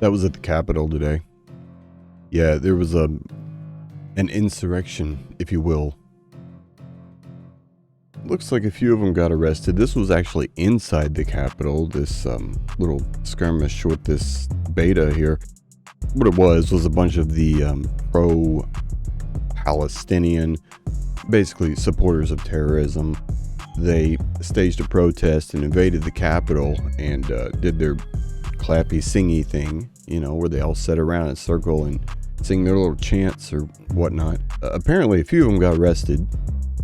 That was at the Capitol today. Yeah, there was an insurrection, if you will. Looks like a few of them got arrested. This was actually inside the Capitol, this little skirmish with this beta here. What it was a bunch of the pro-Palestinian, basically supporters of terrorism. They staged a protest and invaded the Capitol and did their clappy singy thing, you know, where they all sat around in a circle and sing their little chants or whatnot. Apparently a few of them got arrested.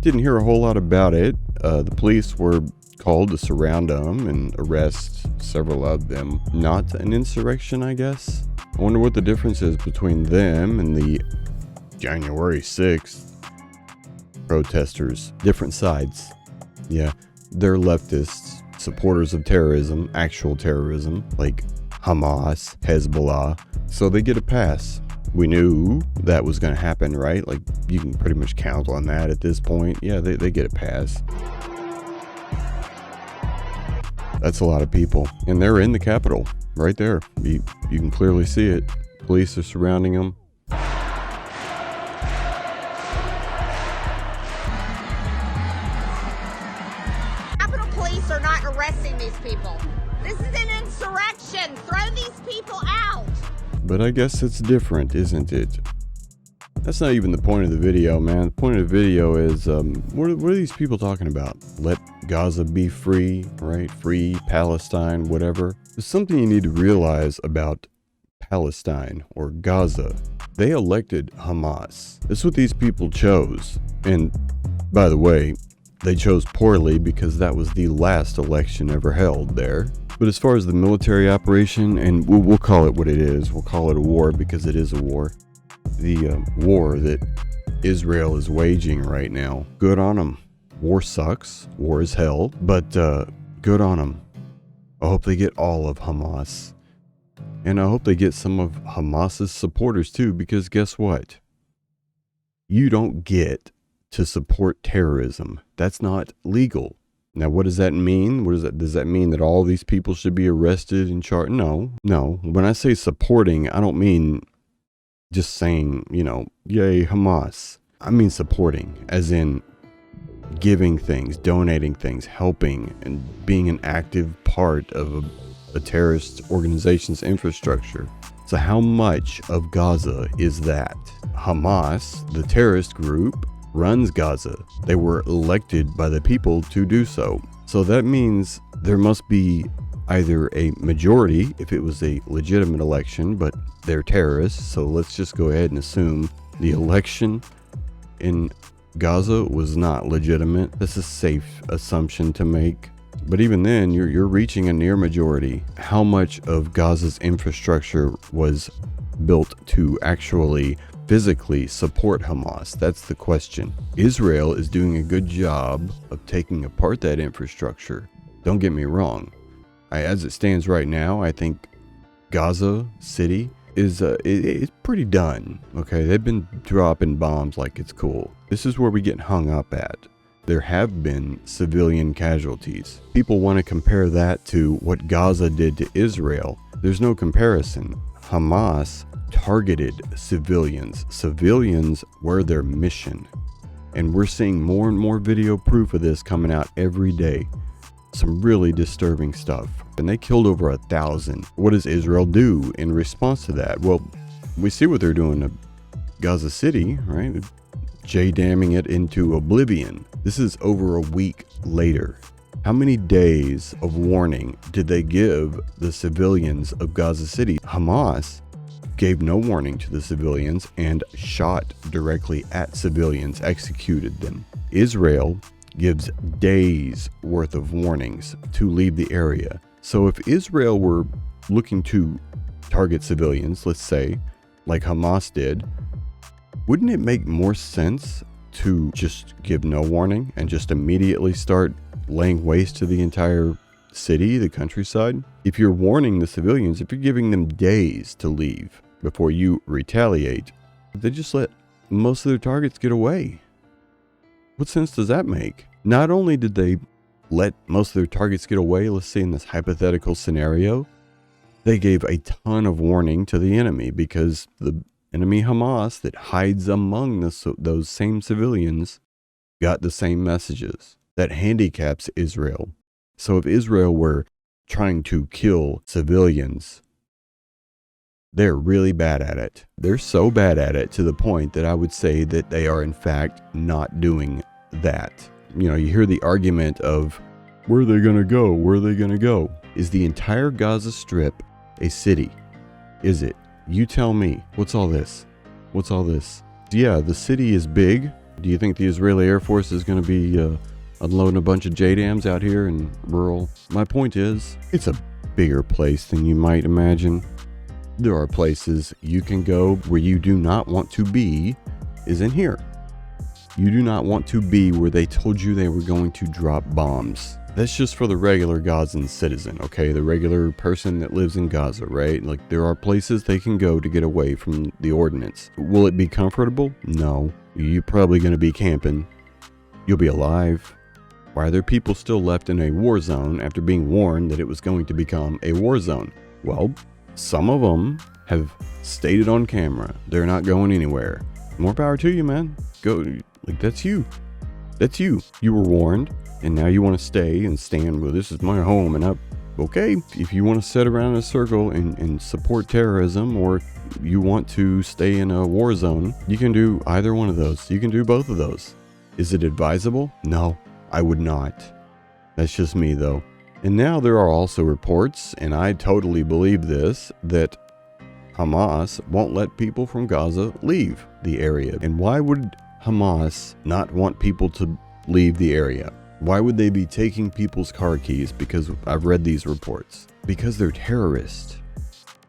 Didn't hear a whole lot about it. The police were called to surround them and arrest several of them. Not an insurrection, I guess. I wonder what the difference is between them and the January 6th protesters. Different sides. Yeah, they're leftists, supporters of terrorism, actual terrorism, like Hamas, Hezbollah. So they get a pass. We knew that was going to happen, right? Like, you can pretty much count on that at this point. Yeah, they get a pass. That's a lot of people. And they're in the Capitol, right there. You can clearly see it. Police are surrounding them. Capitol Police are not arresting these people. This is an insurrection. Throw these people out. But I guess it's different, isn't it? That's not even the point of the video, man. The point of the video is, what are these people talking about? Let Gaza be free, right? Free Palestine, whatever. There's something you need to realize about Palestine or Gaza. They elected Hamas. That's what these people chose. And by the way, they chose poorly because that was the last election ever held there. But as far as the military operation, and we'll call it what it is, we'll call it a war because it is a war. The war that Israel is waging right now, good on them. War sucks, war is hell, but good on them. I hope they get all of Hamas. And I hope they get some of Hamas's supporters too, because guess what? You don't get to support terrorism. That's not legal. Now, what does that mean? Does that mean that all these people should be arrested and charged? No. When I say supporting, I don't mean just saying, you know, yay, Hamas. I mean supporting, as in giving things, donating things, helping, and being an active part of a terrorist organization's infrastructure. So how much of Gaza is that? Hamas, the terrorist group, runs Gaza. They were elected by the people to do so. So that means there must be either a majority, if it was a legitimate election, but they're terrorists, so let's just go ahead and assume the election in Gaza was not legitimate. That's a safe assumption to make. But even then, you're reaching a near majority. How much of Gaza's infrastructure was built to actually physically support Hamas? That's the question. Israel is doing a good job of taking apart that infrastructure. Don't get me wrong. As it stands right now, I think Gaza City is it's pretty done. Okay, they've been dropping bombs like it's cool. This is where we get hung up at. There have been civilian casualties. People want to compare that to what Gaza did to Israel. There's no comparison. Hamas targeted civilians. Civilians were their mission. And we're seeing more and more video proof of this coming out every day. Some really disturbing stuff. And they killed over 1,000. What does Israel do in response to that? Well, we see what they're doing to Gaza City, right? J-damming it into oblivion. This is over a week later. How many days of warning did they give the civilians of Gaza City? Hamas gave no warning to the civilians and shot directly at civilians, executed them. Israel gives days worth of warnings to leave the area. So if Israel were looking to target civilians, let's say, like Hamas did, wouldn't it make more sense to just give no warning and just immediately start laying waste to the entire city, the countryside? If you're warning the civilians, if you're giving them days to leave before you retaliate, they just let most of their targets get away. What sense does that make? Not only did they let most of their targets get away, let's say in this hypothetical scenario, They gave a ton of warning to the enemy because the enemy Hamas that hides among those same civilians got the same messages. That handicaps Israel. So if Israel were trying to kill civilians, they're really bad at it. They're so bad at it to the point that I would say that they are in fact not doing that. You hear the argument of, where are they going to go? Where are they going to go? Is the entire Gaza Strip a city? Is it? You tell me. What's all this? What's all this? Yeah, the city is big. Do you think the Israeli Air Force is going to be unloading a bunch of JDAMs out here in rural? My point is, it's a bigger place than you might imagine. There are places you can go where you do not want to be is in here. You do not want to be where they told you they were going to drop bombs. That's just for the regular Gazan citizen, okay? The regular person that lives in Gaza, right? Like, there are places they can go to get away from the ordinance. Will it be comfortable? No. You're probably going to be camping. You'll be alive. Why are there people still left in a war zone after being warned that it was going to become a war zone? Well, some of them have stated on camera they're not going anywhere. More power to you, man. Go. Like, that's you. That's you. You were warned, and now you want to stay and stand, well, this is my home, and okay, if you want to sit around in a circle and support terrorism, or you want to stay in a war zone, you can do either one of those. You can do both of those. Is it advisable? No, I would not. That's just me, though. And now there are also reports, and I totally believe this, that Hamas won't let people from Gaza leave the area. And why would Hamas not want people to leave the area? Why would they be taking people's car keys? Because I've read these reports. Because they're terrorists.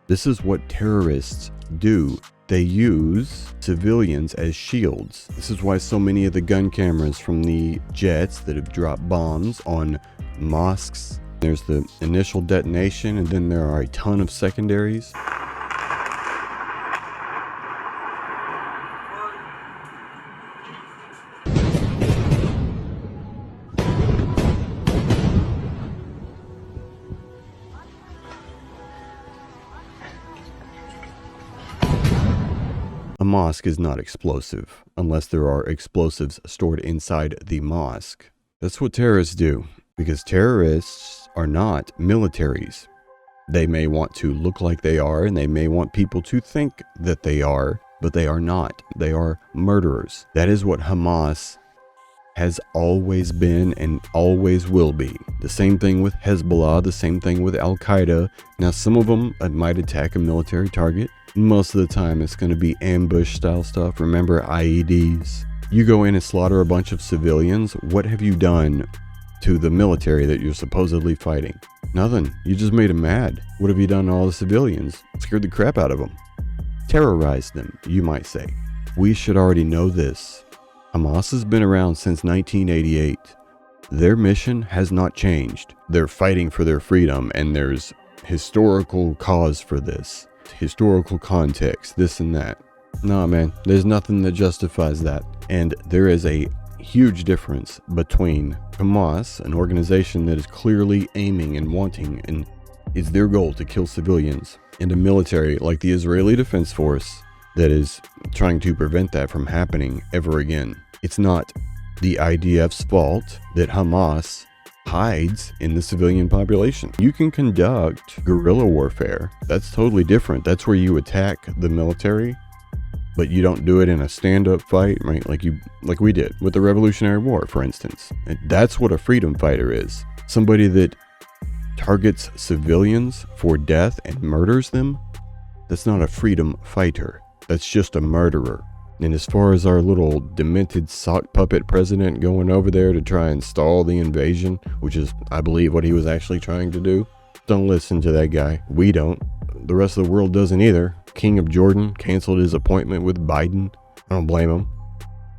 This is what terrorists do. They use civilians as shields. This is why so many of the gun cameras from the jets that have dropped bombs on mosques, there's the initial detonation, and then there are a ton of secondaries. A mosque is not explosive unless there are explosives stored inside the mosque. That's what terrorists do, because terrorists are not militaries. They may want to look like they are, and they may want people to think that they are, but they are not. They are murderers. That is what Hamas has always been and always will be. The same thing with Hezbollah, the same thing with Al-Qaeda. Now, some of them might attack a military target. Most of the time, it's going to be ambush style stuff. Remember IEDs? You go in and slaughter a bunch of civilians. What have you done to the military that you're supposedly fighting? Nothing. You just made them mad. What have you done to all the civilians? Scared the crap out of them. Terrorized them, you might say. We should already know this. Hamas has been around since 1988. Their mission has not changed. They're fighting for their freedom, and there's historical cause for this. Historical context, this and that. Nah, man, there's nothing that justifies that. And there is a huge difference between Hamas, an organization that is clearly aiming and wanting and is their goal to kill civilians, and a military like the Israeli Defense Force that is trying to prevent that from happening ever again. It's not the IDF's fault that Hamas hides in the civilian population. You can conduct guerrilla warfare. That's totally different. That's where you attack the military, but you don't do it in a stand-up fight, right? Like we did with the Revolutionary War, for instance. And that's what a freedom fighter is. Somebody that targets civilians for death and murders them. That's not a freedom fighter. That's just a murderer. And as far as our little demented sock puppet president going over there to try and stall the invasion, which is, I believe, what he was actually trying to do, don't listen to that guy. We don't. The rest of the world doesn't either. King of Jordan canceled his appointment with Biden. I don't blame him.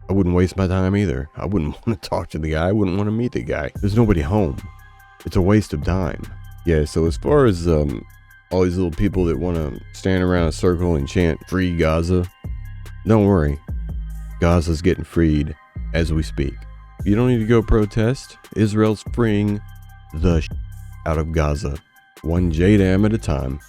I wouldn't waste my time either. I wouldn't want to talk to the guy. I wouldn't want to meet the guy. There's nobody home. It's a waste of time. Yeah, so as far as all these little people that want to stand around a circle and chant "Free Gaza," don't worry. Gaza's getting freed as we speak. You don't need to go protest. Israel's freeing the out of Gaza, one JDAM at a time.